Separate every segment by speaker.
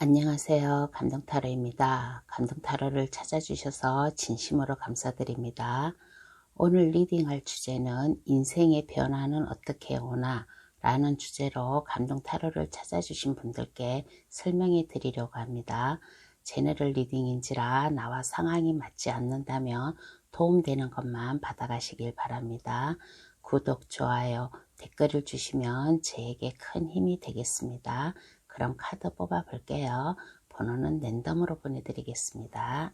Speaker 1: 안녕하세요. 감동타로입니다. 감동타로를 찾아주셔서 진심으로 감사드립니다. 오늘 리딩할 주제는 인생의 변화는 어떻게 오나 라는 주제로 감동타로를 찾아주신 분들께 설명해 드리려고 합니다. 제너럴 리딩인지라 나와 상황이 맞지 않는다면 도움되는 것만 받아가시길 바랍니다. 구독, 좋아요, 댓글을 주시면 제게 큰 힘이 되겠습니다. 그럼 카드 뽑아 볼게요. 번호는 랜덤으로 보내드리겠습니다.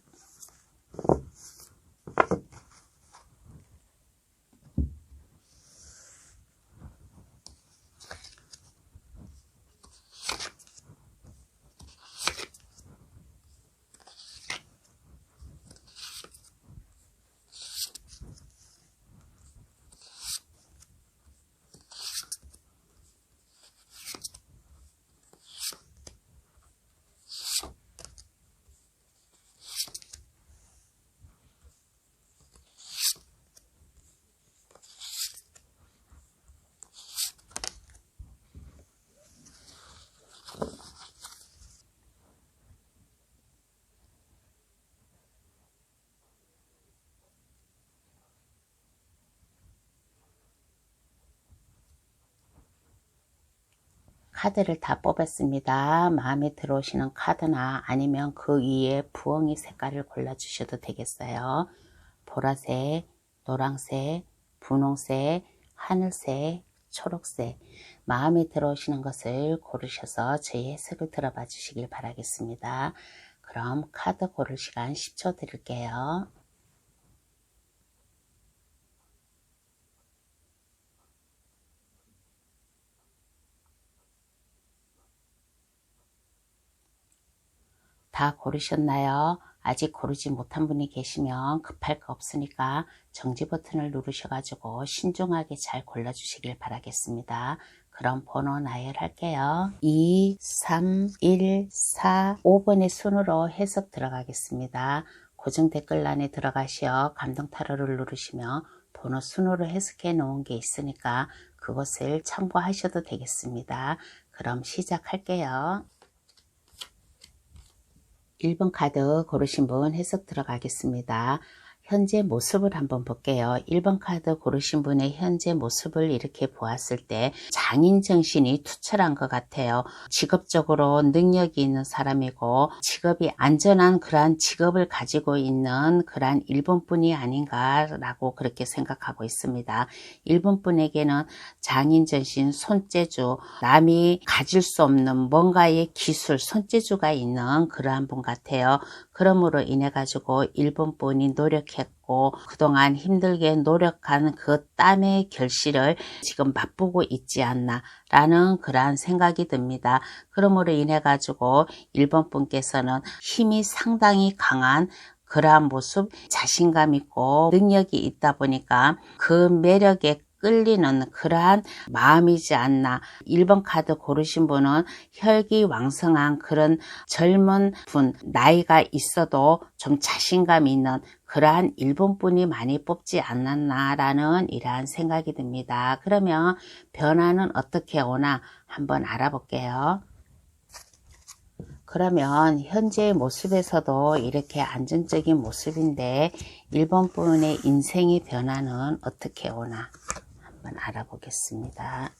Speaker 1: 카드를 다 뽑았습니다. 마음에 들어오시는 카드나 아니면 그 위에 부엉이 색깔을 골라주셔도 되겠어요. 보라색, 노란색, 분홍색, 하늘색, 초록색, 마음에 들어오시는 것을 고르셔서 저희 해석을 들어봐 주시길 바라겠습니다. 그럼 카드 고를 시간 10초 드릴게요. 다 고르셨나요? 아직 고르지 못한 분이 계시면 급할 거 없으니까 정지 버튼을 누르셔가지고 신중하게 잘 골라주시길 바라겠습니다. 그럼 번호 나열할게요. 2, 3, 1, 4, 5번의 순으로 해석 들어가겠습니다. 고정 댓글란에 들어가시어 감동타로를 누르시면 번호 순으로 해석해 놓은 게 있으니까 그것을 참고하셔도 되겠습니다. 그럼 시작할게요. 1번 카드 고르신 분 해석 들어가겠습니다. 현재 모습을 한번 볼게요. 1번 카드 고르신 분의 현재 모습을 이렇게 보았을 때 장인 정신이 투철한 것 같아요. 직업적으로 능력이 있는 사람이고 직업이 안전한 그러한 직업을 가지고 있는 그러한 1번 분이 아닌가라고 그렇게 생각하고 있습니다. 1번 분에게는 장인 정신, 손재주, 남이 가질 수 없는 뭔가의 기술, 손재주가 있는 그러한 분 같아요. 그러므로 인해 가지고 1번 분이 노력했고 그동안 힘들게 노력한 그 땀의 결실을 지금 맛보고 있지 않나 라는 그러한 생각이 듭니다. 그러므로 인해 가지고 1번 분께서는 힘이 상당히 강한 그러한 모습, 자신감 있고 능력이 있다 보니까 그 매력에 끌리는 그러한 마음이지 않나. 1번 카드 고르신 분은 혈기왕성한 그런 젊은 분, 나이가 있어도 좀 자신감 있는 그러한 1번 분이 많이 뽑지 않았나라는 이러한 생각이 듭니다. 그러면 변화는 어떻게 오나 한번 알아볼게요. 그러면 현재의 모습에서도 이렇게 안정적인 모습인데 1번 분의 인생의 변화는 어떻게 오나 한번 알아보겠습니다.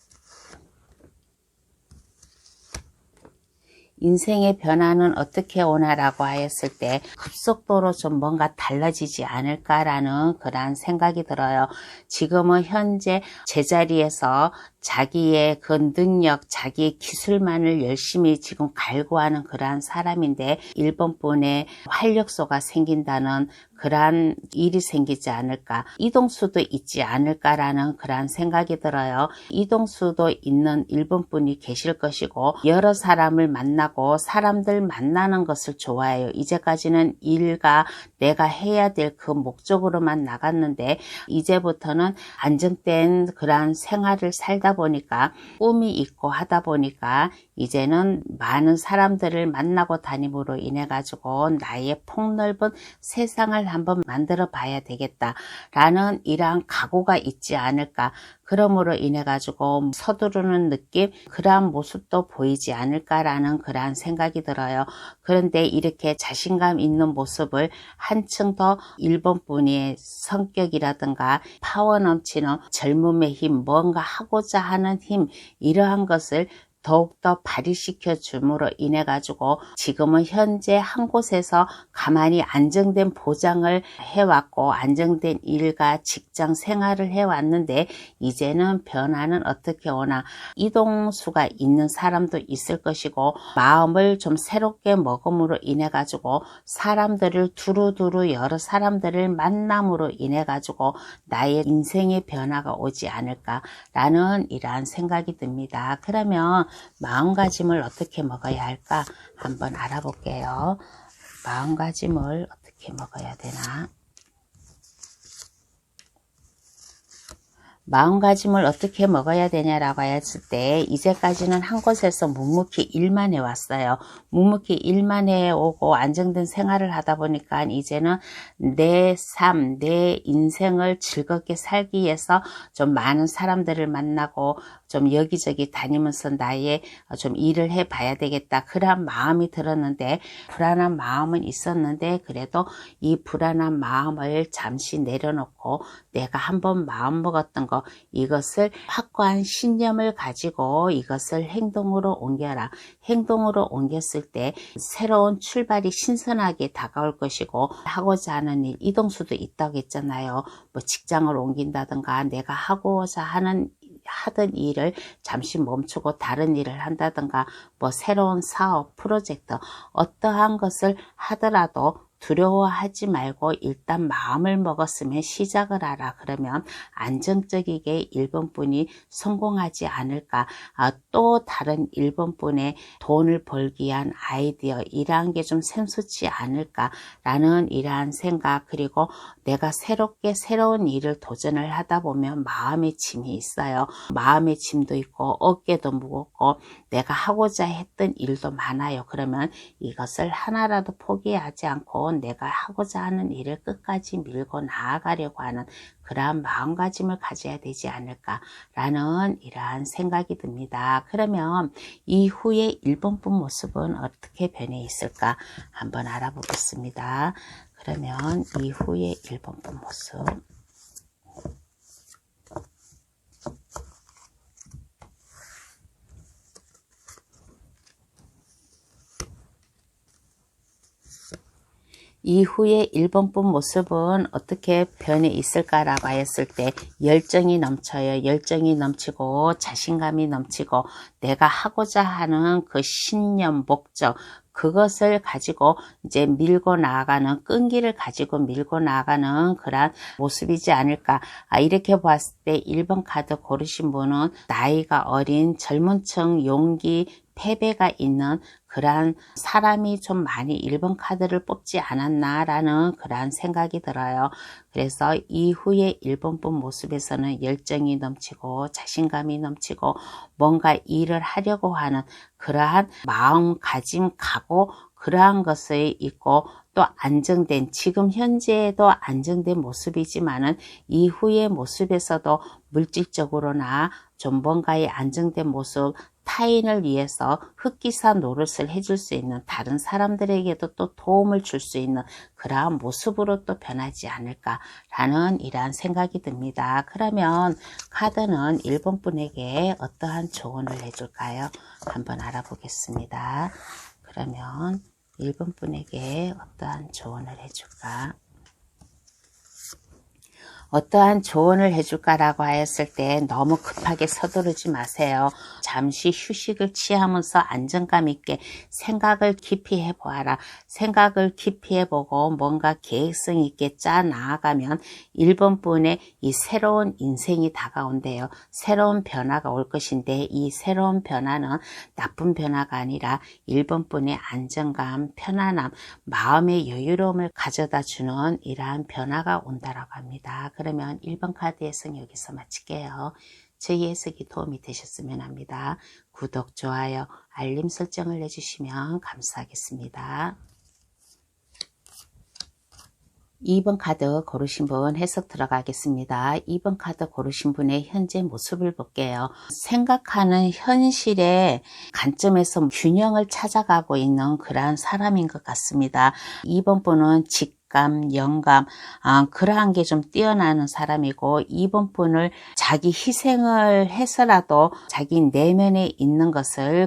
Speaker 1: 인생의 변화는 어떻게 오나라고 하였을 때 급속도로 좀 뭔가 달라지지 않을까라는 그런 생각이 들어요. 지금은 현재 제자리에서 자기의 그 능력, 자기의 기술만을 열심히 지금 갈구하는 그러한 사람인데 1번 분의 활력소가 생긴다는 그러한 일이 생기지 않을까, 이동수도 있지 않을까라는 그러한 생각이 들어요. 이동수도 있는 1번 분이 계실 것이고 여러 사람을 만나고 사람들 만나는 것을 좋아해요. 이제까지는 일과 내가 해야 될 그 목적으로만 나갔는데 이제부터는 안정된 그러한 생활을 살다 보니까 꿈이 있고 하다 보니까 이제는 많은 사람들을 만나고 다님으로 인해 가지고 나의 폭넓은 세상을 한번 만들어 봐야 되겠다라는 이러한 각오가 있지 않을까. 그러므로 인해 가지고 서두르는 느낌, 그러한 모습도 보이지 않을까라는 그러한 생각이 들어요. 그런데 이렇게 자신감 있는 모습을 한층 더 일본 분의 성격이라든가 파워 넘치는 젊음의 힘, 뭔가 하고자 하는 힘, 이러한 것을 더욱더 발휘시켜 줌으로 인해 가지고 지금은 현재 한 곳에서 가만히 안정된 보장을 해왔고 안정된 일과 직장 생활을 해왔는데 이제는 변화는 어떻게 오나, 이동수가 있는 사람도 있을 것이고 마음을 좀 새롭게 먹음으로 인해 가지고 사람들을 두루두루 여러 사람들을 만남으로 인해 가지고 나의 인생의 변화가 오지 않을까라는 이러한 생각이 듭니다. 그러면 마음가짐을 어떻게 먹어야 할까 한번 알아볼게요. 마음가짐을 어떻게 먹어야 되나? 마음가짐을 어떻게 먹어야 되냐라고 했을 때 이제까지는 한 곳에서 묵묵히 일만 해왔어요. 묵묵히 일만 해오고 안정된 생활을 하다 보니까 이제는 내 삶, 내 인생을 즐겁게 살기 위해서 좀 많은 사람들을 만나고 좀 여기저기 다니면서 나의 좀 일을 해봐야 되겠다. 그런 마음이 들었는데 불안한 마음은 있었는데 그래도 이 불안한 마음을 잠시 내려놓고 내가 한번 마음먹었던 거, 이것을 확고한 신념을 가지고 이것을 행동으로 옮겨라. 행동으로 옮겼을 때 새로운 출발이 신선하게 다가올 것이고 하고자 하는 일, 이동수도 있다고 했잖아요. 뭐 직장을 옮긴다든가 내가 하고자 하던 일을 잠시 멈추고 다른 일을 한다든가 뭐 새로운 사업, 프로젝트 어떠한 것을 하더라도 두려워하지 말고 일단 마음을 먹었으면 시작을 하라. 그러면 안정적이게 일본분이 성공하지 않을까. 또 다른 일본분의 돈을 벌기 위한 아이디어 이러한 게 좀 샘솟지 않을까라는 이러한 생각, 그리고 내가 새롭게 새로운 일을 도전을 하다 보면 마음의 짐이 있어요. 마음의 짐도 있고 어깨도 무겁고 내가 하고자 했던 일도 많아요. 그러면 이것을 하나라도 포기하지 않고 내가 하고자 하는 일을 끝까지 밀고 나아가려고 하는 그러한 마음가짐을 가져야 되지 않을까라는 이러한 생각이 듭니다. 그러면 이후에 일본분 모습은 어떻게 변해 있을까 한번 알아보겠습니다. 그러면 이후에 일본분 모습, 이후에 일본분 모습은 어떻게 변해 있을까라고 했을 때 열정이 넘쳐요. 열정이 넘치고 자신감이 넘치고 내가 하고자 하는 그 신념, 목적, 그것을 가지고 이제 밀고 나아가는, 끈기를 가지고 밀고 나아가는 그런 모습이지 않을까. 이렇게 봤을 때 1번 카드 고르신 분은 나이가 어린 젊은 층, 용기, 패배가 있는 그러한 사람이 좀 많이 1번 카드를 뽑지 않았나라는 그러한 생각이 들어요. 그래서 이후에 1번분 모습에서는 열정이 넘치고 자신감이 넘치고 뭔가 일을 하려고 하는 그러한 마음가짐, 각오, 그러한 것이 있고 또 안정된, 지금 현재에도 안정된 모습이지만은 이후의 모습에서도 물질적으로나 좀 뭔가의 안정된 모습, 타인을 위해서 흑기사 노릇을 해줄 수 있는, 다른 사람들에게도 또 도움을 줄 수 있는 그러한 모습으로 또 변하지 않을까라는 이러한 생각이 듭니다. 그러면 카드는 1번 분에게 어떠한 조언을 해줄까요? 한번 알아보겠습니다. 그러면 1번 분에게 어떠한 조언을 해줄까? 어떠한 조언을 해줄까라고 하였을 때 너무 급하게 서두르지 마세요. 잠시 휴식을 취하면서 안정감 있게 생각을 깊이 해보아라. 생각을 깊이 해보고 뭔가 계획성 있게 짜 나아가면 1번 분의 이 새로운 인생이 다가온대요. 새로운 변화가 올 것인데 이 새로운 변화는 나쁜 변화가 아니라 1번 분의 안정감, 편안함, 마음의 여유로움을 가져다 주는 이러한 변화가 온다라고 합니다. 그러면 1번 카드의 성 여기서 마칠게요. 저희 해석이 도움이 되셨으면 합니다. 구독, 좋아요, 알림 설정을 해주시면 감사하겠습니다. 2번 카드 고르신 분 해석 들어가겠습니다. 2번 카드 고르신 분의 현재 모습을 볼게요. 생각하는 현실의 관점에서 균형을 찾아가고 있는 그러한 사람인 것 같습니다. 2번 분은 직감, 영감, 그러한 게 좀 뛰어나는 사람이고, 2번 분을 자기 희생을 해서라도 자기 내면에 있는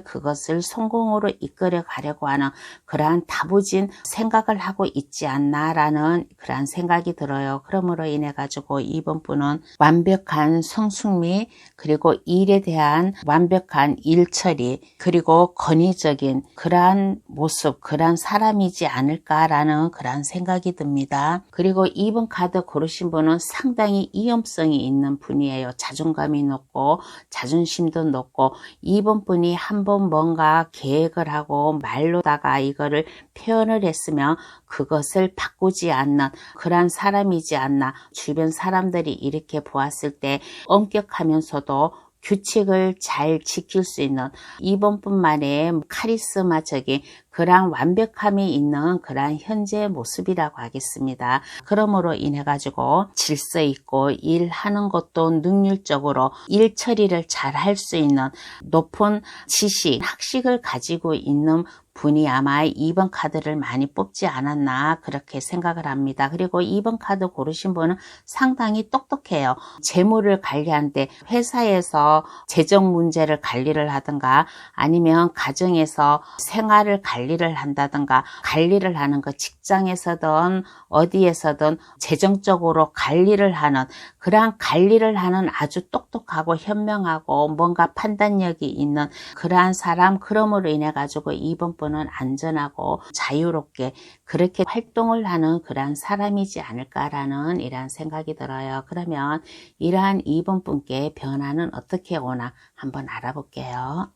Speaker 1: 그것을 성공으로 이끌어 가려고 하는 그러한 다부진 생각을 하고 있지 않나라는 그러한 생각이 들어요. 그러므로 인해 가지고 2번 분은 완벽한 성숙미, 그리고 일에 대한 완벽한 일 처리, 그리고 권위적인 그러한 모습, 그러한 사람이지 않을까라는 그러한 생각이 듭니다. 그리고 2번 카드 고르신 분은 상당히 위험성이 있는 분이에요. 자존감이 높고 자존심도 높고, 2번 분이 한번 뭔가 계획을 하고 말로다가 이거를 표현을 했으면 그것을 바꾸지 않는 그러한 사람이지 않나. 주변 사람들이 이렇게 보았을 때 엄격하면서도 규칙을 잘 지킬 수 있는 2번 뿐만의 카리스마적인 그러한 완벽함이 있는 그러한 현재 모습이라고 하겠습니다. 그러므로 인해 가지고 질서 있고 일하는 것도 능률적으로 일 처리를 잘 할 수 있는 높은 지식, 학식을 가지고 있는 분이 아마 2번 카드를 많이 뽑지 않았나 그렇게 생각을 합니다. 그리고 2번 카드 고르신 분은 상당히 똑똑해요. 재물을 관리하는데 회사에서 재정 문제를 관리를 하든가, 아니면 가정에서 생활을 관리를 한다든가, 관리를 하는 거 직장에서든 어디에서든 재정적으로 관리를 하는 그러한 관리를 하는 아주 똑똑하고 현명하고 뭔가 판단력이 있는 그러한 사람. 그러므로 인해 가지고 2번 분은 안전하고 자유롭게 그렇게 활동을 하는 그러한 사람이지 않을까라는 이러한 생각이 들어요. 그러면 이러한 2번 분께 변화는 어떻게 오나 한번 알아볼게요.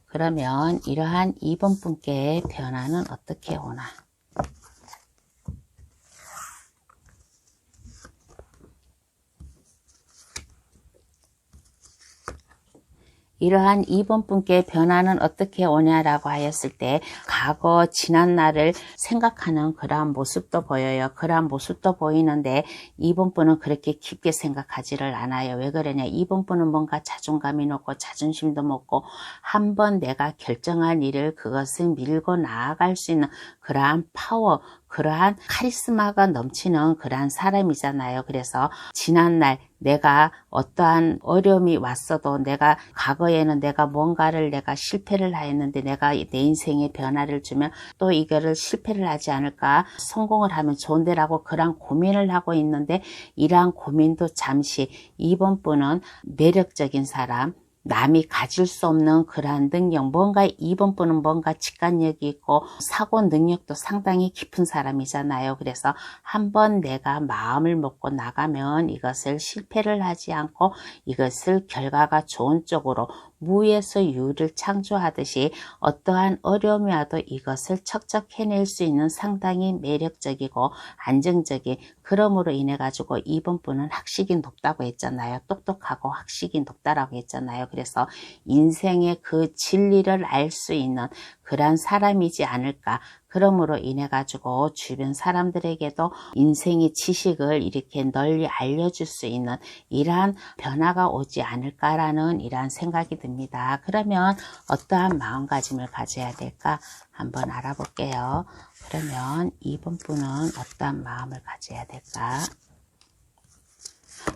Speaker 1: 그러면 이러한 2번 분께 변화는 어떻게 오나. 이러한 2번 분께 변화는 어떻게 오냐라고 하였을 때, 과거 지난 날을 생각하는 그러한 모습도 보여요. 그러한 모습도 보이는데 2번 분은 그렇게 깊게 생각하지를 않아요. 왜 그러냐, 2번 분은 뭔가 자존감이 높고 자존심도 높고, 한번 내가 결정한 일을 그것을 밀고 나아갈 수 있는 그러한 파워, 그러한 카리스마가 넘치는 그러한 사람이잖아요. 그래서 지난날 내가 어떠한 어려움이 왔어도, 내가 과거에는 내가 뭔가를 내가 실패를 하였는데 내가 내 인생에 변화를 주면 또 이거를 실패를 하지 않을까, 성공을 하면 좋은데라고 그런 고민을 하고 있는데, 이러한 고민도 잠시 2번 분은 매력적인 사람, 남이 가질 수 없는 그러한 능력, 뭔가 2번 분은 뭔가 직관력이 있고 사고 능력도 상당히 깊은 사람이잖아요. 그래서 한번 내가 마음을 먹고 나가면 이것을 실패를 하지 않고 이것을 결과가 좋은 쪽으로 무에서 유를 창조하듯이 어떠한 어려움이 와도 이것을 척척 해낼 수 있는 상당히 매력적이고 안정적인, 그러므로 인해 가지고 2번 분은 학식이 높다고 했잖아요. 똑똑하고 학식이 높다라고 했잖아요. 그래서 인생의 그 진리를 알 수 있는 그러한 사람이지 않을까. 그러므로 인해 가지고 주변 사람들에게도 인생의 지식을 이렇게 널리 알려줄 수 있는 이러한 변화가 오지 않을까라는 이러한 생각이 듭니다. 그러면 어떠한 마음가짐을 가져야 될까 한번 알아볼게요. 그러면 2번 분은 어떠한 마음을 가져야 될까?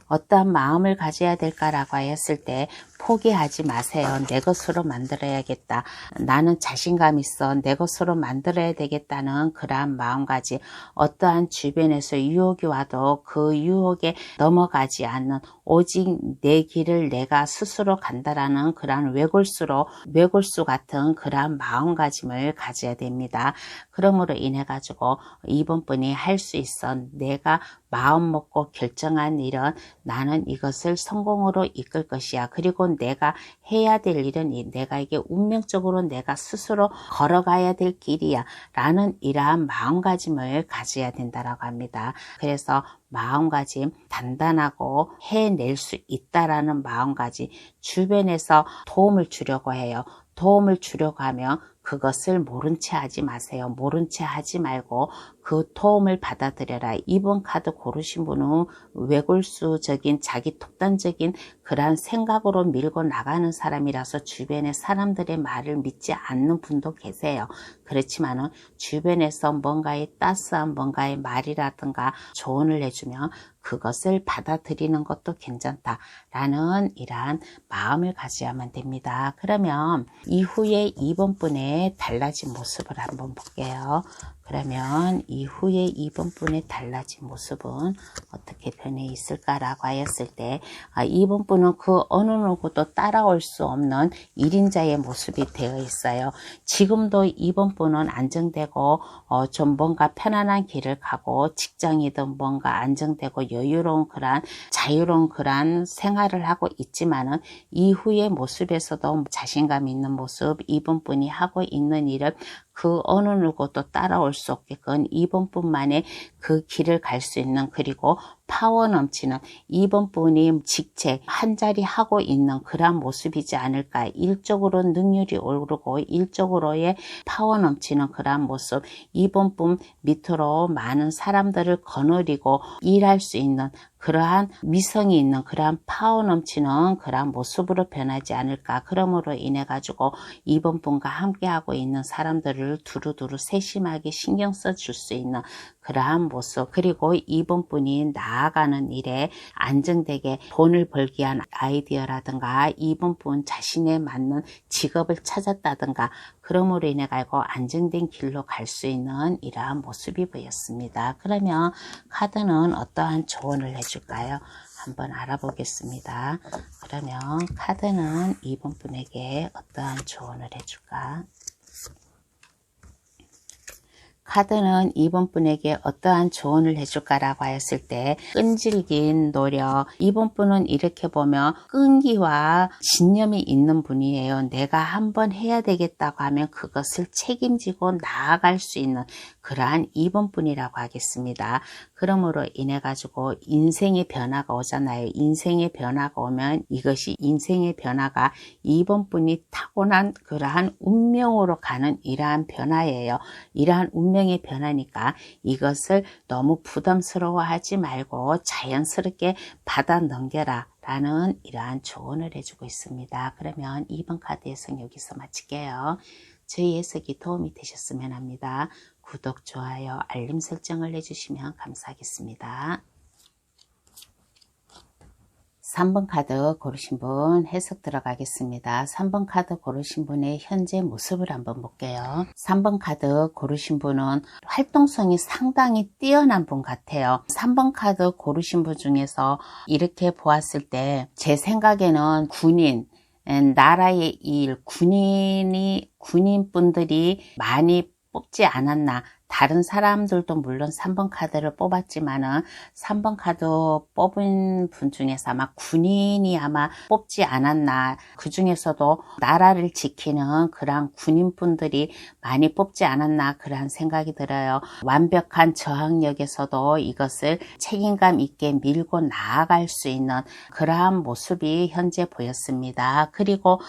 Speaker 1: 어떠한 마음을 가져야 될까라고 하였을 때, 포기하지 마세요. 내 것으로 만들어야겠다. 나는 자신감 있어. 내 것으로 만들어야 되겠다는 그러한 마음가짐. 어떠한 주변에서 유혹이 와도 그 유혹에 넘어가지 않는, 오직 내 길을 내가 스스로 간다라는 그러한 외골수 같은 그러한 마음가짐을 가져야 됩니다. 그러므로 인해 가지고 2번 분이 할 수 있어. 내가 마음 먹고 결정한 일은 나는 이것을 성공으로 이끌 것이야. 그리고 그리고 내가 해야 될 일은 내가 이게 운명적으로 내가 스스로 걸어가야 될 길이야 라는 이러한 마음가짐을 가져야 된다라고 합니다. 그래서 마음가짐 단단하고 해낼 수 있다라는 마음가짐, 주변에서 도움을 주려고 해요. 도움을 주려고 하면 그것을 모른 채 하지 마세요. 모른 채 하지 말고 그 도움을 받아들여라. 이번 카드 고르신 분은 외골수적인 자기 독단적인 그러한 생각으로 밀고 나가는 사람이라서 주변의 사람들의 말을 믿지 않는 분도 계세요. 그렇지만은 주변에서 뭔가의 따스한 뭔가의 말이라든가 조언을 해주면 그것을 받아들이는 것도 괜찮다라는 이러한 마음을 가져야만 됩니다. 그러면 이후에 2번 분의 달라진 모습을 한번 볼게요. 그러면 이후에 2번 분의 달라진 모습은 어떻게 변해 있을까라고 하였을 때 2번 분은 그 어느 누구도 따라올 수 없는 1인자의 모습이 되어 있어요. 지금도 2번 분은 안정되고 좀 뭔가 편안한 길을 가고 직장이든 뭔가 안정되고 여유로운 그런 자유로운 그런 생활을 하고 있지만은 이후의 모습에서도 자신감 있는 모습 2번 분이 하고 있는 일을 그 어느 누구도 따라올 수 없게끔 2번 분만의 그 길을 갈 수 있는 그리고 파워 넘치는 2번 분이 직책 한 자리 하고 있는 그런 모습이지 않을까. 일적으로 능률이 오르고 일적으로의 파워 넘치는 그런 모습 2번 분 밑으로 많은 사람들을 거느리고 일할 수 있는 그러한 위성이 있는 그러한 파워 넘치는 그러한 모습으로 변하지 않을까. 그러므로 인해 가지고 2번 분과 함께하고 있는 사람들을 두루두루 세심하게 신경 써줄 수 있는 그러한 모습, 그리고 2번 분이 나아가는 일에 안정되게 돈을 벌기 위한 아이디어라든가 2번 분 자신에 맞는 직업을 찾았다든가 그러므로 인해 가지고 안정된 길로 갈 수 있는 이러한 모습이 보였습니다. 그러면 카드는 어떠한 조언을 해줄까요? 한번 알아보겠습니다. 그러면 카드는 2번 분에게 어떠한 조언을 해줄까? 카드는 2번 분에게 어떠한 조언을 해줄까라고 하였을 때 끈질긴 노력, 2번 분은 이렇게 보면 끈기와 신념이 있는 분이에요. 내가 한번 해야 되겠다고 하면 그것을 책임지고 나아갈 수 있는 그러한 2번 분이라고 하겠습니다. 그러므로 인해 가지고 인생의 변화가 오잖아요. 인생의 변화가 오면 이것이 인생의 변화가 2번 분이 타고난 그러한 운명으로 가는 이러한 변화예요. 이러한 운명의 변화니까 이것을 너무 부담스러워하지 말고 자연스럽게 받아 넘겨라 라는 이러한 조언을 해주고 있습니다. 그러면 2번 카드 해석 여기서 마칠게요. 저희 해석이 도움이 되셨으면 합니다. 구독, 좋아요, 알림 설정을 해주시면 감사하겠습니다. 3번 카드 고르신 분 해석 들어가겠습니다. 3번 카드 고르신 분의 현재 모습을 한번 볼게요. 3번 카드 고르신 분은 활동성이 상당히 뛰어난 분 같아요. 3번 카드 고르신 분 중에서 이렇게 보았을 때 제 생각에는 군인, 나라의 일, 군인분들이 많이 뽑지 않았나. 다른 사람들도 물론 3번 카드를 뽑았지만은 3번 카드 뽑은 분 중에서 아마 군인이 아마 뽑지 않았나. 그 중에서도 나라를 지키는 그런 군인분들이 많이 뽑지 않았나 그런 생각이 들어요. 완벽한 저항력에서도 이것을 책임감 있게 밀고 나아갈 수 있는 그러한 모습이 현재 보였습니다. 그리고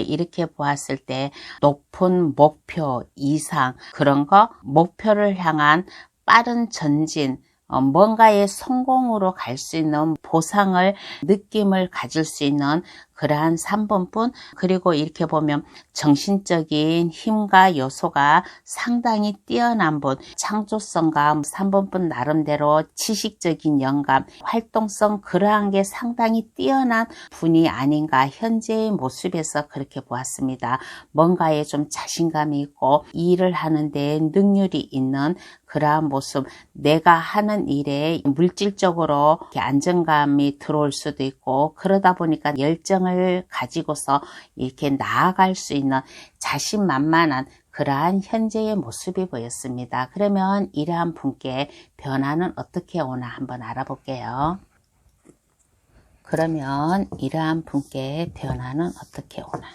Speaker 1: 이렇게 보았을 때 높은 목표 이상 그런 거 목표를 향한 빠른 전진, 뭔가의 성공으로 갈 수 있는 보상을 느낌을 가질 수 있는 그러한 3번 분, 그리고 이렇게 보면 정신적인 힘과 요소가 상당히 뛰어난 분, 창조성과 3번 분 나름대로 지식적인 영감, 활동성 그러한 게 상당히 뛰어난 분이 아닌가 현재의 모습에서 그렇게 보았습니다. 뭔가에 좀 자신감이 있고 일을 하는데 능률이 있는 그러한 모습, 내가 하는 일에 물질적으로 안정감이 들어올 수도 있고 그러다 보니까 열정을 가지고서 이렇게 나아갈 수 있는 자신만만한 그러한 현재의 모습이 보였습니다. 그러면 이러한 분께 변화는 어떻게 오나 한번 알아볼게요. 그러면 이러한 분께 변화는 어떻게 오나?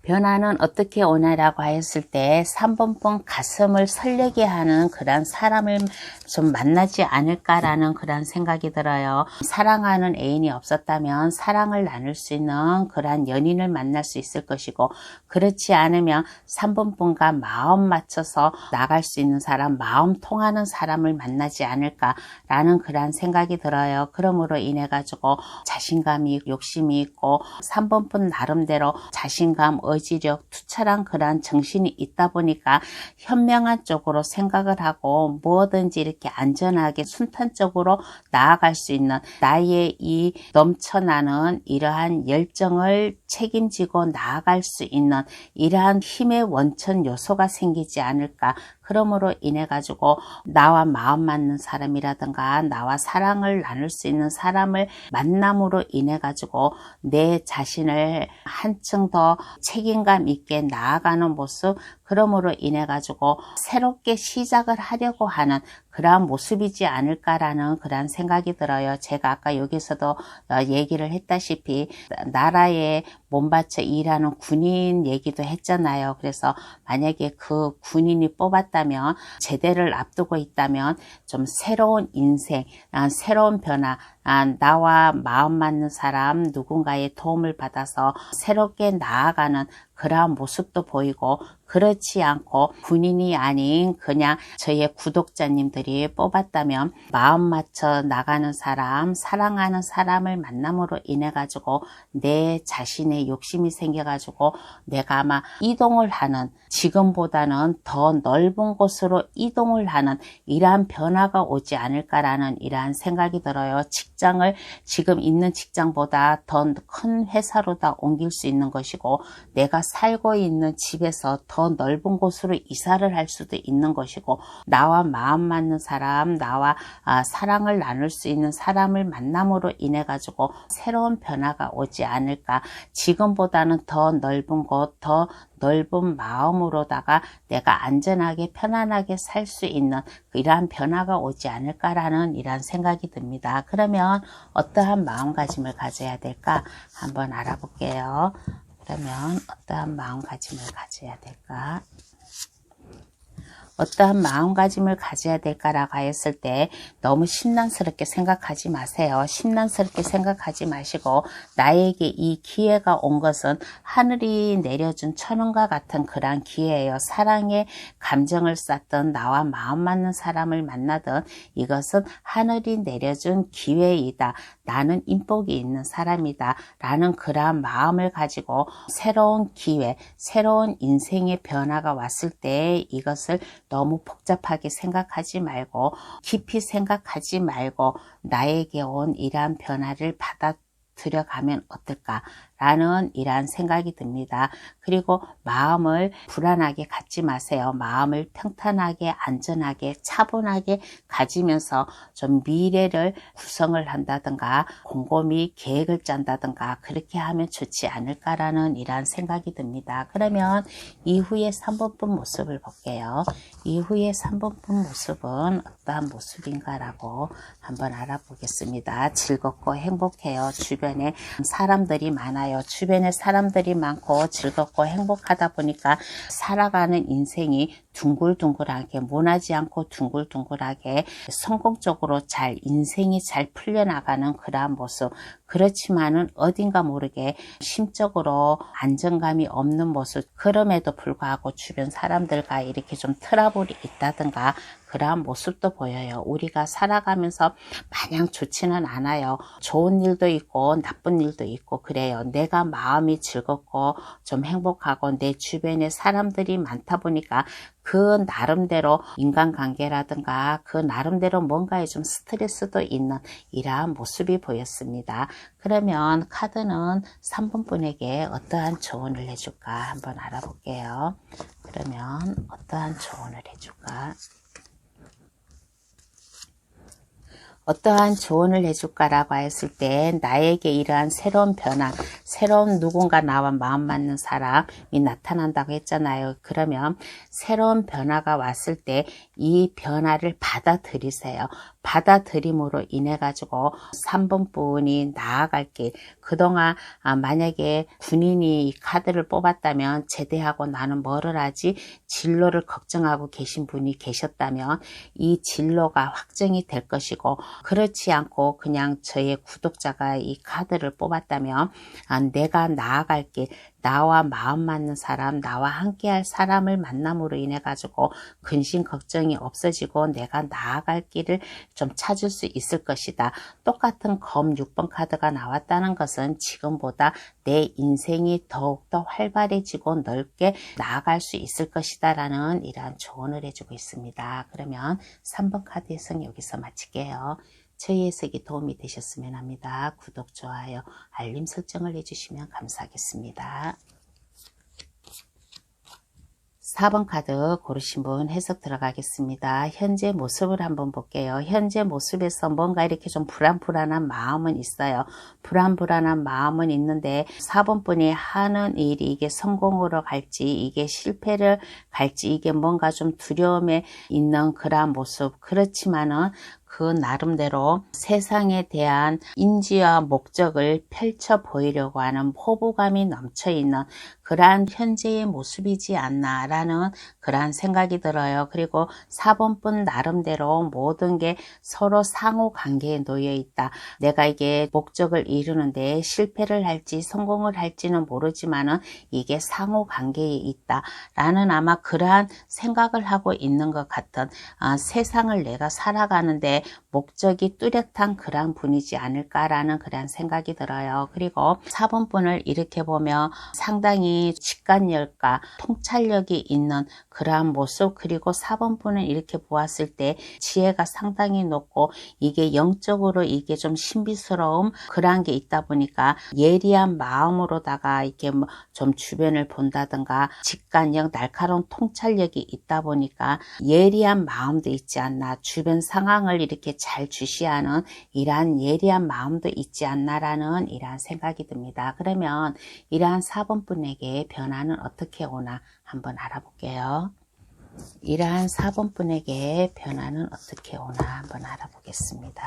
Speaker 1: 변화는 어떻게 오나라고 하였을 때 3번분 가슴을 설레게 하는 그런 사람을 좀 만나지 않을까라는 그런 생각이 들어요. 사랑하는 애인이 없었다면 사랑을 나눌 수 있는 그런 연인을 만날 수 있을 것이고, 그렇지 않으면 3번분과 마음 맞춰서 나갈 수 있는 사람, 마음 통하는 사람을 만나지 않을까라는 그런 생각이 들어요. 그러므로 인해 가지고 자신감이 욕심이 있고 3번분 나름대로 자신감, 의지력, 투철한 그러한 정신이 있다 보니까 현명한 쪽으로 생각을 하고 뭐든지 이렇게 안전하게 순탄적으로 나아갈 수 있는 나의 이 넘쳐나는 이러한 열정을 책임지고 나아갈 수 있는 이러한 힘의 원천 요소가 생기지 않을까. 그러므로 인해 가지고 나와 마음 맞는 사람이라든가 나와 사랑을 나눌 수 있는 사람을 만남으로 인해 가지고 내 자신을 한층 더 책임감 있게 나아가는 모습, 그러므로 인해 가지고 새롭게 시작을 하려고 하는 그러한 모습이지 않을까라는 그런 생각이 들어요. 제가 아까 여기서도 얘기를 했다시피 나라에 몸바쳐 일하는 군인 얘기도 했잖아요. 그래서 만약에 그 군인이 뽑았다면, 제대를 앞두고 있다면 좀 새로운 인생, 새로운 변화, 나와 마음 맞는 사람 누군가의 도움을 받아서 새롭게 나아가는 그러한 모습도 보이고, 그렇지 않고 군인이 아닌 그냥 저의 구독자님들이 뽑았다면 마음 맞춰 나가는 사람, 사랑하는 사람을 만남으로 인해 가지고 내 자신의 욕심이 생겨 가지고 내가 아마 이동을 하는, 지금보다는 더 넓은 곳으로 이동을 하는 이러한 변화가 오지 않을까라는 이러한 생각이 들어요. 직장을 지금 있는 직장보다 더 큰 회사로 다 옮길 수 있는 것이고, 내가 살고 있는 집에서 더 넓은 곳으로 이사를 할 수도 있는 것이고, 나와 마음 맞는 사람, 나와 사랑을 나눌 수 있는 사람을 만남으로 인해 가지고 새로운 변화가 오지 않을까. 지금보다는 더 넓은 곳, 더 넓은 마음으로다가 내가 안전하게 편안하게 살 수 있는 이러한 변화가 오지 않을까라는 이러한 생각이 듭니다. 그러면 어떠한 마음가짐을 가져야 될까 한번 알아볼게요. 그러면 어떠한 마음가짐을 가져야 될까? 어떠한 마음가짐을 가져야 될까라고 하였을 때 너무 심란스럽게 생각하지 마세요. 심란스럽게 생각하지 마시고, 나에게 이 기회가 온 것은 하늘이 내려준 천원과 같은 그러한 기회예요. 사랑의 감정을 쌓든 나와 마음 맞는 사람을 만나든 이것은 하늘이 내려준 기회이다. 나는 인복이 있는 사람이다 라는 그러한 마음을 가지고 새로운 기회, 새로운 인생의 변화가 왔을 때 이것을 너무 복잡하게 생각하지 말고, 깊이 생각하지 말고 나에게 온 이러한 변화를 받아들여가면 어떨까라는 이러한 생각이 듭니다. 그리고 마음을 불안하게 갖지 마세요. 마음을 평탄하게, 안전하게, 차분하게 가지면서 좀 미래를 구성을 한다든가 곰곰이 계획을 짠다든가 그렇게 하면 좋지 않을까라는 이러한 생각이 듭니다. 그러면 이후의 3번분 모습을 볼게요. 이후의 3번분 모습은 어떠한 모습인가라고 한번 알아보겠습니다. 즐겁고 행복해요. 주변에 사람들이 많아요. 주변에 사람들이 많고 즐겁고 행복하다 보니까 살아가는 인생이 둥글둥글하게, 모나지 않고 둥글둥글하게 성공적으로 잘, 인생이 잘 풀려나가는 그러한 모습. 그렇지만은 어딘가 모르게 심적으로 안정감이 없는 모습. 그럼에도 불구하고 주변 사람들과 이렇게 좀 트러블이 있다든가 그러한 모습도 보여요. 우리가 살아가면서 마냥 좋지는 않아요. 좋은 일도 있고 나쁜 일도 있고 그래요. 내가 마음이 즐겁고 좀 행복하고 내 주변에 사람들이 많다 보니까 그 나름대로 인간관계라든가 그 나름대로 뭔가에 좀 스트레스도 있는 이러한 모습이 보였습니다. 그러면 카드는 3번 분에게 어떠한 조언을 해줄까 한번 알아볼게요. 그러면 어떠한 조언을 해줄까? 어떠한 조언을 해줄까라고 했을 때 나에게 이러한 새로운 변화, 새로운 누군가 나와 마음 맞는 사람이 나타난다고 했잖아요. 그러면 새로운 변화가 왔을 때 이 변화를 받아들이세요. 받아들임으로 인해 가지고 3번 분이 나아갈 길, 그동안 만약에 군인이 이 카드를 뽑았다면 제대하고 나는 뭐를 하지? 진로를 걱정하고 계신 분이 계셨다면 이 진로가 확정이 될 것이고, 그렇지 않고 그냥 저의 구독자가 이 카드를 뽑았다면 내가 나아갈 길, 나와 마음 맞는 사람, 나와 함께할 사람을 만남으로 인해 가지고 근심 걱정이 없어지고 내가 나아갈 길을 좀 찾을 수 있을 것이다. 똑같은 검 6번 카드가 나왔다는 것은 지금보다 내 인생이 더욱더 활발해지고 넓게 나아갈 수 있을 것이다 라는 이러한 조언을 해주고 있습니다. 그러면 3번 카드 해석 여기서 마칠게요. 저희 해석이 도움이 되셨으면 합니다. 구독, 좋아요, 알림 설정을 해주시면 감사하겠습니다. 4번 카드 고르신 분 해석 들어가겠습니다. 현재 모습을 한번 볼게요. 현재 모습에서 뭔가 이렇게 좀 불안한 마음은 있어요. 불안한 마음은 있는데 4번 분이 하는 일이 이게 성공으로 갈지 이게 실패를 갈지 이게 뭔가 좀 두려움에 있는 그러한 모습. 그렇지만은 그 나름대로 세상에 대한 인지와 목적을 펼쳐 보이려고 하는 포부감이 넘쳐 있는 그러한 현재의 모습이지 않나 라는 그러한 생각이 들어요. 그리고 4번 분 나름대로 모든 게 서로 상호 관계에 놓여 있다. 내가 이게 목적을 이루는데 실패를 할지 성공을 할지는 모르지만은 이게 상호 관계에 있다 라는 아마 그러한 생각을 하고 있는 것 같은 세상을 내가 살아가는데 목적이 뚜렷한 그러한 분이지 않을까라는 그런 생각이 들어요. 그리고 4번 분을 이렇게 보면 상당히 직관력과 통찰력이 있는 그러한 모습, 그리고 4번 분은 이렇게 보았을 때 지혜가 상당히 높고 이게 영적으로 이게 좀 신비스러움 그러한 게 있다 보니까 예리한 마음으로다가 이렇게 좀 주변을 본다든가 직관력, 날카로운 통찰력이 있다 보니까 예리한 마음도 있지 않나, 주변 상황을 이렇게 잘 주시하는 이러한 예리한 마음도 있지 않나라는 이러한 생각이 듭니다. 그러면 이러한 4번 분에게 변화는 어떻게 오나 한번 알아볼게요. 이러한 4번 분에게 변화는 어떻게 오나 한번 알아보겠습니다.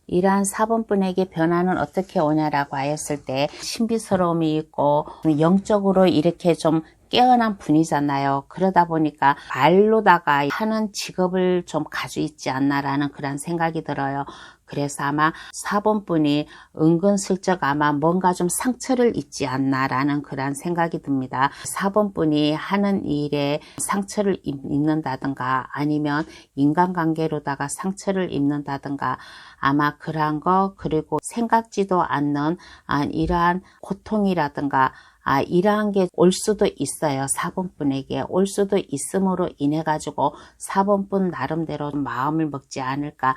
Speaker 1: 이러한 4번 분에게 변화는 어떻게 오냐라고 하였을 때 신비스러움이 있고 영적으로 이렇게 좀 깨어난 분이잖아요. 그러다 보니까 말로다가 하는 직업을 좀 가지고 있지 않나라는 그런 생각이 들어요. 그래서 아마 4번 분이 은근슬쩍 아마 뭔가 좀 상처를 입지 않나라는 그런 생각이 듭니다. 4번 분이 하는 일에 상처를 입는다든가 아니면 인간관계로다가 상처를 입는다든가 아마 그러한 거, 그리고 생각지도 않는 이러한 고통이라든가 이러한 게 올 수도 있어요. 4번 분에게 올 수도 있음으로 인해 가지고 4번 분 나름대로 마음을 먹지 않을까.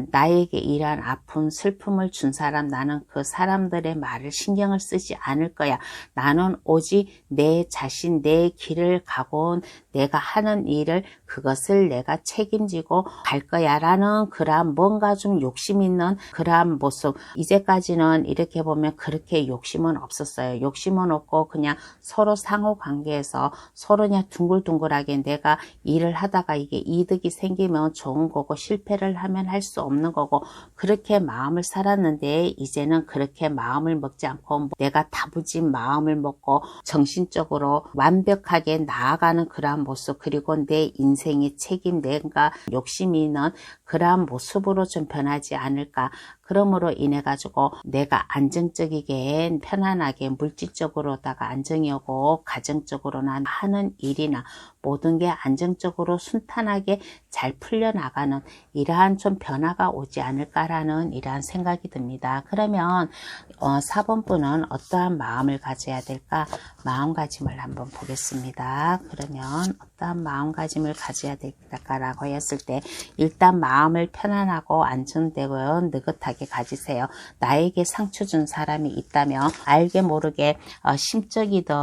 Speaker 1: 나에게 이러한 아픔, 슬픔을 준 사람, 나는 그 사람들의 말을 신경을 쓰지 않을 거야. 나는 오직 내 자신, 내 길을 가고 온 내가 하는 일을 그것을 내가 책임지고 갈 거야 라는 그러한 뭔가 좀 욕심 있는 그러한 모습. 이제까지는 이렇게 보면 그렇게 욕심은 없었어요. 욕심은 없고 그냥 서로 상호 관계에서 서로 그냥 둥글둥글하게 내가 일을 하다가 이게 이득이 생기면 좋은 거고 실패를 하면 할 수 없는 거고 그렇게 마음을 살았는데 이제는 그렇게 마음을 먹지 않고 내가 다부진 마음을 먹고 정신적으로 완벽하게 나아가는 그러한 모습, 그리고 내 인생의 책임, 내가 욕심이 있는 그러한 모습으로 좀 변하지 않을까. 그러므로 인해 가지고 내가 안정적이게 편안하게 물질적으로다가 안정이 오고 가정적으로나 하는 일이나 모든 게 안정적으로 순탄하게 잘 풀려나가는 이러한 좀 변화가 오지 않을까라는 이러한 생각이 듭니다. 그러면 4번 분은 어떠한 마음을 가져야 될까? 마음가짐을 한번 보겠습니다. 그러면 어떠한 마음가짐을 가져야 될까라고 했을 때 일단 마음을 편안하고 안정되고 느긋하게 가지세요. 나에게 상처 준 사람이 있다면 알게 모르게 심적이든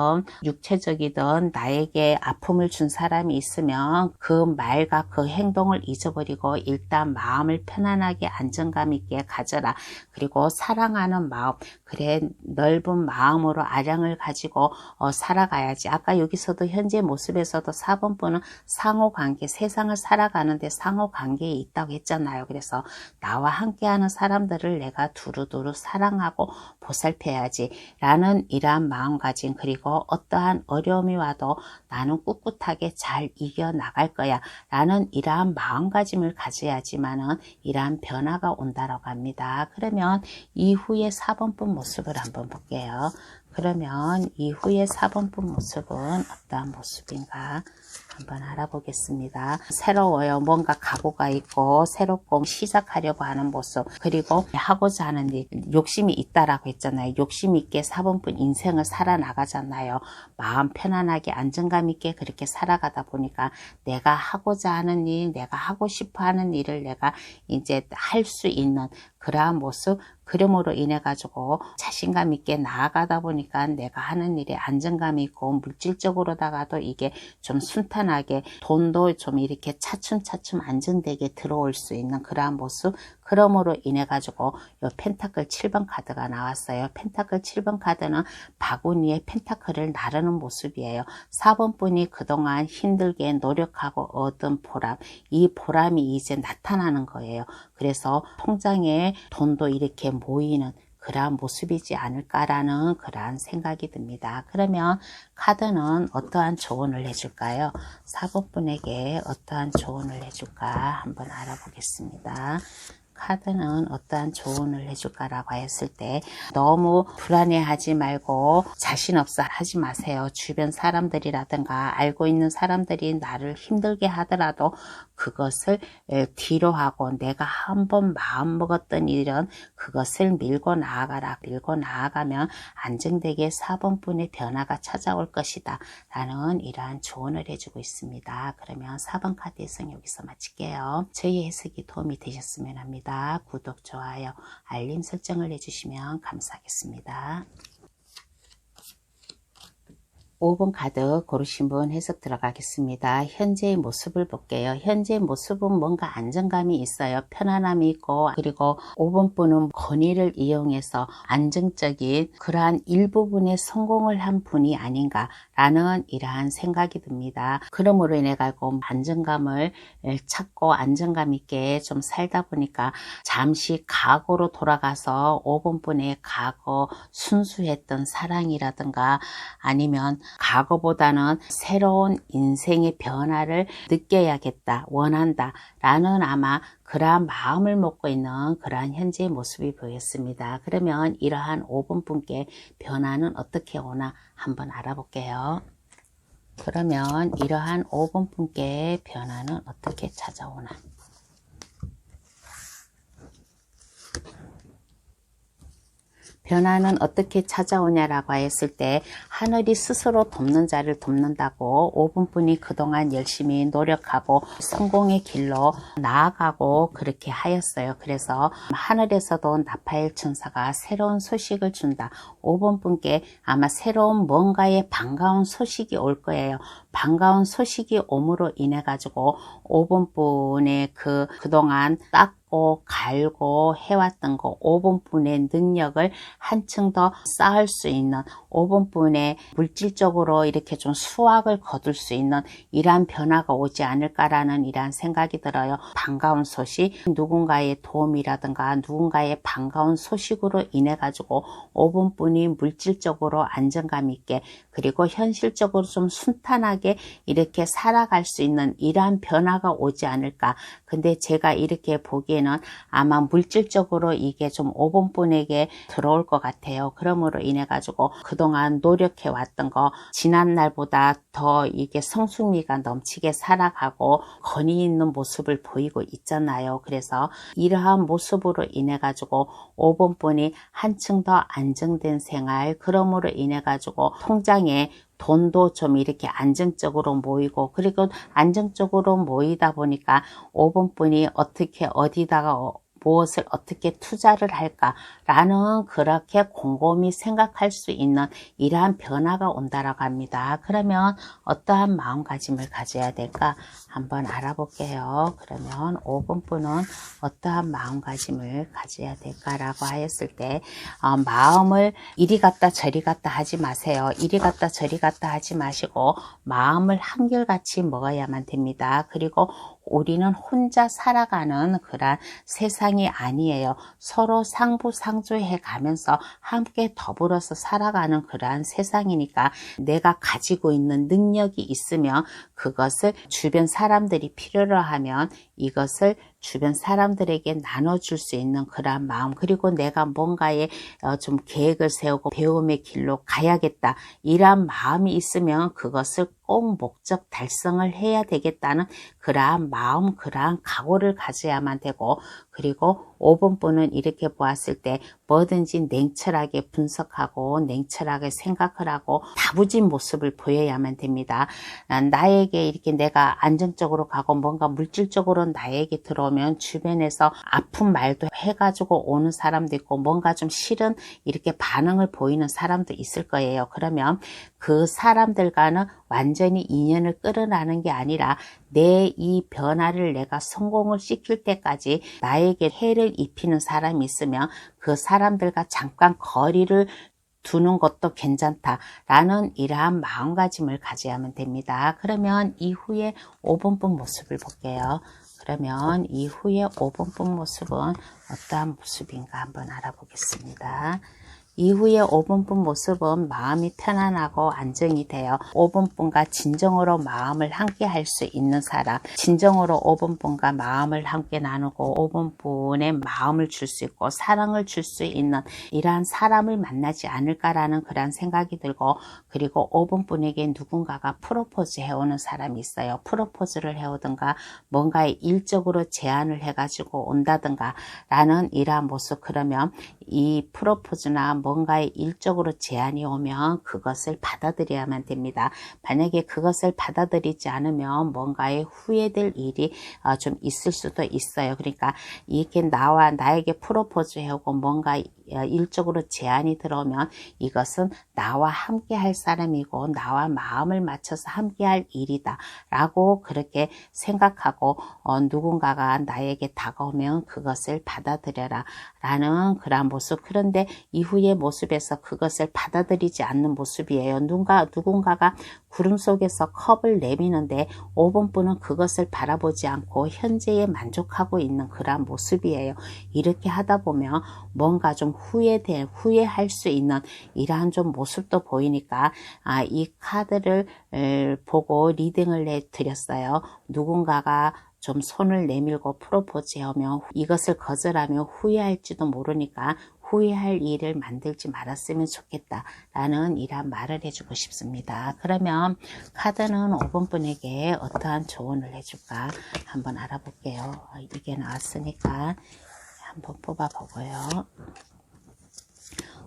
Speaker 1: 육체적이든 나에게 아픔을 준 사람이 있으면 그 말과 그 행동을 잊어버리고 일단 마음을 편안하게 안정감 있게 가져라. 그리고 사랑하는 마음, 그래 넓은 마음으로 아량을 가지고 살아가야지. 아까 여기서도 현재 모습에서도 4번 분은 상호관계, 세상을 살아가는데 상호관계에 있다고 했잖아요. 그래서 나와 함께하는 사람들을 내가 두루두루 사랑하고 보살펴야지 라는 이러한 마음가짐, 그리고 어떠한 어려움이 와도 나는 꿋꿋하게 잘 이겨나갈 거야 라는 이러한 마음가짐을 가져야지만은 이러한 변화가 온다라고 합니다. 그러면 이후에 4번 분 모습을 한번 볼게요. 그러면 이후에 4번 분 모습은 어떠한 모습인가 한번 알아보겠습니다. 새로워요. 뭔가 각오가 있고 새롭고 시작하려고 하는 모습, 그리고 하고자 하는 일, 욕심이 있다라고 했잖아요. 욕심 있게 4번 분 인생을 살아나가잖아요. 마음 편안하게 안정감 있게 그렇게 살아가다 보니까 내가 하고자 하는 일, 내가 하고 싶어 하는 일을 내가 이제 할 수 있는 그러한 모습, 그럼으로 인해 가지고 자신감 있게 나아가다 보니까 내가 하는 일에 안정감이 있고 물질적으로다가도 이게 좀 순탄하게 돈도 좀 이렇게 차츰차츰 안정되게 들어올 수 있는 그러한 모습, 그럼으로 인해 가지고 요 펜타클 7번 카드가 나왔어요. 펜타클 7번 카드는 바구니에 펜타클을 나르는 모습이에요. 4번 분이 그동안 힘들게 노력하고 얻은 보람, 이 보람이 이제 나타나는 거예요. 그래서 통장에 돈도 이렇게 모이는 그러한 모습이지 않을까라는 그러한 생각이 듭니다. 그러면 카드는 어떠한 조언을 해줄까요? 4번 분에게 어떠한 조언을 해줄까 한번 알아보겠습니다. 카드는 어떠한 조언을 해줄까라고 했을 때 너무 불안해하지 말고 자신 없어 하지 마세요. 주변 사람들이라든가 알고 있는 사람들이 나를 힘들게 하더라도 그것을 뒤로 하고 내가 한번 마음먹었던 일은 그것을 밀고 나아가라. 밀고 나아가면 안정되게 4번 분의 변화가 찾아올 것이다 라는 이러한 조언을 해주고 있습니다. 그러면 4번 카드 해석 여기서 마칠게요. 저희 해석이 도움이 되셨으면 합니다. 구독, 좋아요, 알림 설정을 해주시면 감사하겠습니다. 5번 카드 고르신 분 해석 들어가겠습니다. 현재의 모습을 볼게요. 현재의 모습은 뭔가 안정감이 있어요. 편안함이 있고, 그리고 5번 분은 권위를 이용해서 안정적인 그러한 일부분의 성공을 한 분이 아닌가라는 이러한 생각이 듭니다. 그러므로 인해 가지고 안정감을 찾고 안정감 있게 좀 살다 보니까 잠시 과거로 돌아가서 5번 분의 과거 순수했던 사랑이라든가 아니면 과거보다는 새로운 인생의 변화를 느껴야겠다, 원한다 라는 아마 그러한 마음을 먹고 있는 그러한 현재의 모습이 보였습니다. 그러면 이러한 5번 분께 변화는 어떻게 오나 한번 알아볼게요. 그러면 이러한 5번 분께 변화는 어떻게 찾아오나. 변화는 어떻게 찾아오냐라고 했을 때 하늘이 스스로 돕는 자를 돕는다고 5번 분이 그동안 열심히 노력하고 성공의 길로 나아가고 그렇게 하였어요. 그래서 하늘에서도 나파엘 천사가 새로운 소식을 준다. 5번 분께 아마 새로운 뭔가의 반가운 소식이 올 거예요. 반가운 소식이 옴으로 인해 가지고 5번 분의 그동안 닦고 갈고 해왔던 거 5번 분의 능력을 한층 더 쌓을 수 있는 5번 분의 물질적으로 이렇게 좀 수확을 거둘 수 있는 이러한 변화가 오지 않을까라는 이러한 생각이 들어요. 반가운 소식, 누군가의 도움이라든가 누군가의 반가운 소식으로 인해 가지고 5번 분이 물질적으로 안정감 있게 그리고 현실적으로 좀 순탄하게 이렇게 살아갈 수 있는 이러한 변화가 오지 않을까. 근데 제가 이렇게 보기에는 아마 물질적으로 이게 좀 5번 분에게 들어올 것 같아요. 그러므로 인해 가지고 그동안 노력해 왔던 거 지난 날보다 더 이게 성숙미가 넘치게 살아가고 권위 있는 모습을 보이고 있잖아요. 그래서 이러한 모습으로 인해 가지고 5번 분이 한층 더 안정된 생활, 그러므로 인해 가지고 통장에 돈도 좀 이렇게 안정적으로 모이고, 그리고 안정적으로 모이다 보니까 5번분이 어떻게 어디다가 무엇을 어떻게 투자를 할까라는 그렇게 곰곰이 생각할 수 있는 이러한 변화가 온다라고 합니다. 그러면 어떠한 마음가짐을 가져야 될까 한번 알아볼게요. 그러면 5번분은 어떠한 마음가짐을 가져야 될까라고 하였을 때 마음을 이리 갔다 저리 갔다 하지 마세요. 이리 갔다 저리 갔다 하지 마시고 마음을 한결같이 먹어야만 됩니다. 그리고 우리는 혼자 살아가는 그런 세상이 아니에요. 서로 상부상조해 가면서 함께 더불어서 살아가는 그러한 세상이니까 내가 가지고 있는 능력이 있으면 그것을 주변 사람들이 필요로 하면 이것을 주변 사람들에게 나눠줄 수 있는 그러한 마음, 그리고 내가 뭔가에 좀 계획을 세우고 배움의 길로 가야겠다 이러한 마음이 있으면 그것을 꼭 목적 달성을 해야 되겠다는 그러한 마음, 그러한 각오를 가져야만 되고, 그리고 5번분은 이렇게 보았을 때 뭐든지 냉철하게 분석하고 냉철하게 생각을 하고 다부진 모습을 보여야만 됩니다. 나에게 이렇게 내가 안정적으로 가고 뭔가 물질적으로 나에게 들어오면 주변에서 아픈 말도 해가지고 오는 사람도 있고 뭔가 좀 싫은 이렇게 반응을 보이는 사람도 있을 거예요. 그러면 그 사람들과는 완전히 인연을 끌어나는 게 아니라 내 이 변화를 내가 성공을 시킬 때까지 나에게 해를 입히는 사람이 있으면 그 사람들과 잠깐 거리를 두는 것도 괜찮다라는 이러한 마음가짐을 가져야만 됩니다. 그러면 이후에 5번분 모습을 볼게요. 그러면 이후에 5번분 모습은 어떠한 모습인가 한번 알아보겠습니다. 이후에 5번분 모습은 마음이 편안하고 안정이 돼요. 5번분과 진정으로 마음을 함께 할 수 있는 사람, 진정으로 5번분과 마음을 함께 나누고 5번분의 마음을 줄 수 있고 사랑을 줄 수 있는 이러한 사람을 만나지 않을까라는 그런 생각이 들고, 그리고 5번분에게 누군가가 프로포즈 해오는 사람이 있어요. 프로포즈를 해오든가 뭔가 일적으로 제안을 해가지고 온다든가 라는 이러한 모습. 그러면 이 프로포즈나 뭔가의 일적으로 제안이 오면 그것을 받아들여야만 됩니다. 만약에 그것을 받아들이지 않으면 뭔가의 후회될 일이 좀 있을 수도 있어요. 그러니까 이렇게 나에게 프로포즈 해오고 뭔가 일적으로 제안이 들어오면 이것은 나와 함께 할 사람이고 나와 마음을 맞춰서 함께 할 일이다 라고 그렇게 생각하고 누군가가 나에게 다가오면 그것을 받아들여라 라는 그런 모습. 그런데 이후의 모습에서 그것을 받아들이지 않는 모습이에요. 누군가가 구름 속에서 컵을 내미는데 5번분은 그것을 바라보지 않고 현재에 만족하고 있는 그런 모습이에요. 이렇게 하다 보면 뭔가 좀 후회할 수 있는 이러한 좀 모습도 보이니까 이 카드를 보고 리딩을 해드렸어요. 누군가가 좀 손을 내밀고 프로포즈 하면 이것을 거절하면 후회할지도 모르니까 후회할 일을 만들지 말았으면 좋겠다 라는 이런 말을 해주고 싶습니다. 그러면 카드는 5번분에게 어떠한 조언을 해줄까 한번 알아볼게요. 이게 나왔으니까 한번 뽑아보고요.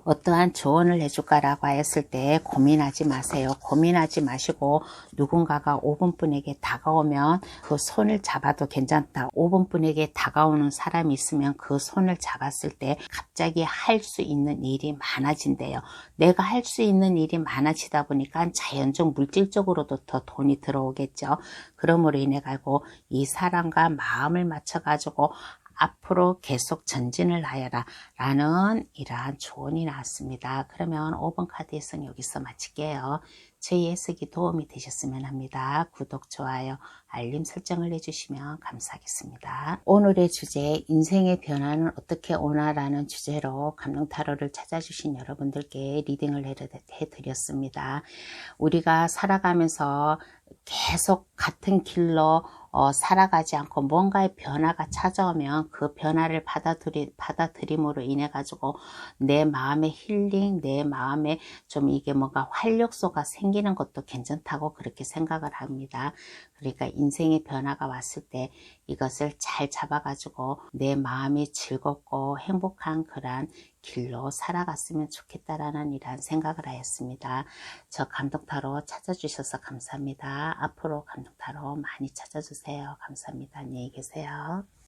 Speaker 1: 어떠한 조언을 해줄까라고 하였을 때 고민하지 마세요. 고민하지 마시고 누군가가 5번분에게 다가오면 그 손을 잡아도 괜찮다. 5번분에게 다가오는 사람이 있으면 그 손을 잡았을 때 갑자기 할 수 있는 일이 많아진대요. 내가 할 수 있는 일이 많아지다 보니까 자연적 물질적으로도 더 돈이 들어오겠죠. 그러므로 인해 가지고 이 사람과 마음을 맞춰 가지고 앞으로 계속 전진을 하여라 라는 이러한 조언이 나왔습니다. 그러면 5번 카드 해석 여기서 마칠게요. 저희 해석이 도움이 되셨으면 합니다. 구독, 좋아요, 알림 설정을 해주시면 감사하겠습니다. 오늘의 주제 인생의 변화는 어떻게 오나라는 주제로 감동타로를 찾아주신 여러분들께 리딩을 해드렸습니다. 우리가 살아가면서 계속 같은 길로 살아가지 않고 뭔가의 변화가 찾아오면 그 변화를 받아들임으로 인해 가지고 내 마음의 힐링, 내 마음에 좀 이게 뭔가 활력소가 생기는 것도 괜찮다고 그렇게 생각을 합니다. 그러니까 인생의 변화가 왔을 때 이것을 잘 잡아가지고 내 마음이 즐겁고 행복한 그러한 길로 살아갔으면 좋겠다라는 이러한 생각을 하였습니다. 저 감동타로 찾아주셔서 감사합니다. 앞으로 감동타로 많이 찾아주세요. 감사합니다. 안녕히 계세요.